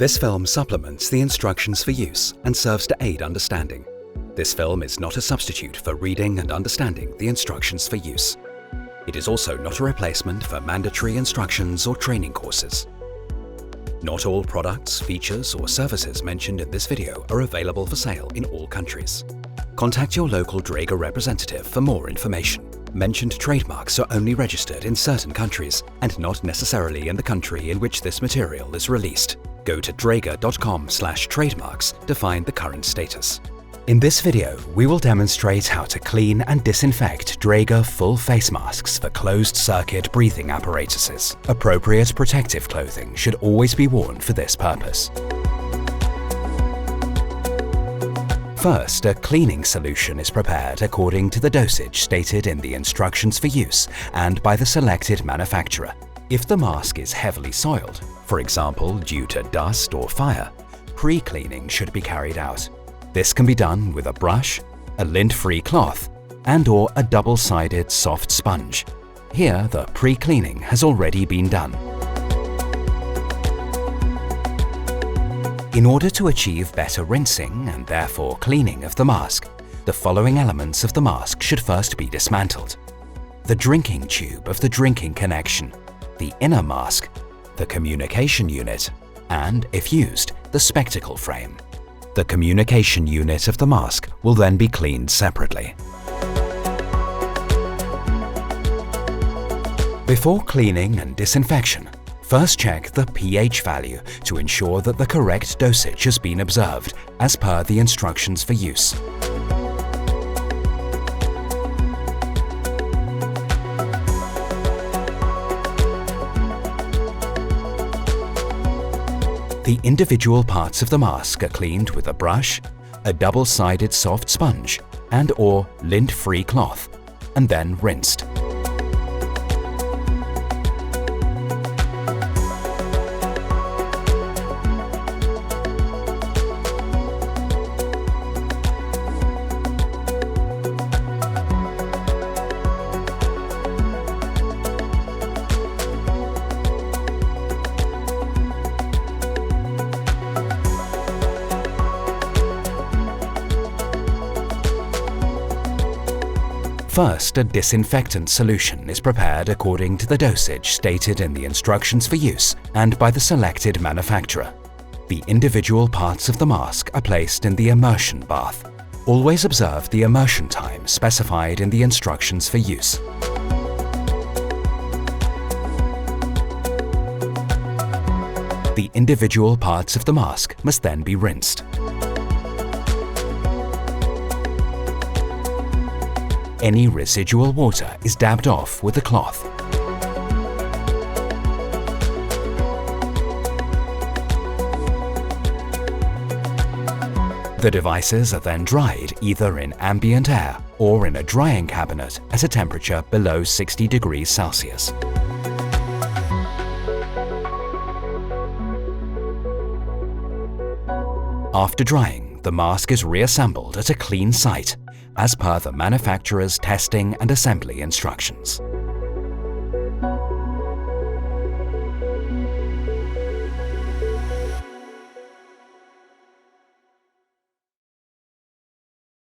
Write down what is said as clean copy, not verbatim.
This film supplements the instructions for use and serves to aid understanding. This film is not a substitute for reading and understanding the instructions for use. It is also not a replacement for mandatory instructions or training courses. Not all products, features, or services mentioned in this video are available for sale in all countries. Contact your local Dräger representative for more information. Mentioned trademarks are only registered in certain countries and not necessarily in the country in which this material is released. Go to dräger.com/trademarks to find the current status. In this video, we will demonstrate how to clean and disinfect Dräger full face masks for closed-circuit breathing apparatuses. Appropriate protective clothing should always be worn for this purpose. First, a cleaning solution is prepared according to the dosage stated in the instructions for use and by the selected manufacturer. If the mask is heavily soiled, for example due to dust or fire, pre-cleaning should be carried out. This can be done with a brush, a lint-free cloth, and/or a double-sided soft sponge. Here, the pre-cleaning has already been done. In order to achieve better rinsing and therefore cleaning of the mask, the following elements of the mask should first be dismantled: the drinking tube of the drinking connection, the inner mask, the communication unit, and, if used, the spectacle frame. The communication unit of the mask will then be cleaned separately. Before cleaning and disinfection, first check the pH value to ensure that the correct dosage has been observed as per the instructions for use. The individual parts of the mask are cleaned with a brush, a double-sided soft sponge, and/or lint-free cloth, and then rinsed. First, a disinfectant solution is prepared according to the dosage stated in the instructions for use and by the selected manufacturer. The individual parts of the mask are placed in the immersion bath. Always observe the immersion time specified in the instructions for use. The individual parts of the mask must then be rinsed. Any residual water is dabbed off with a cloth. The devices are then dried either in ambient air or in a drying cabinet at a temperature below 60 degrees Celsius. After drying, the mask is reassembled at a clean site as per the manufacturer's testing and assembly instructions.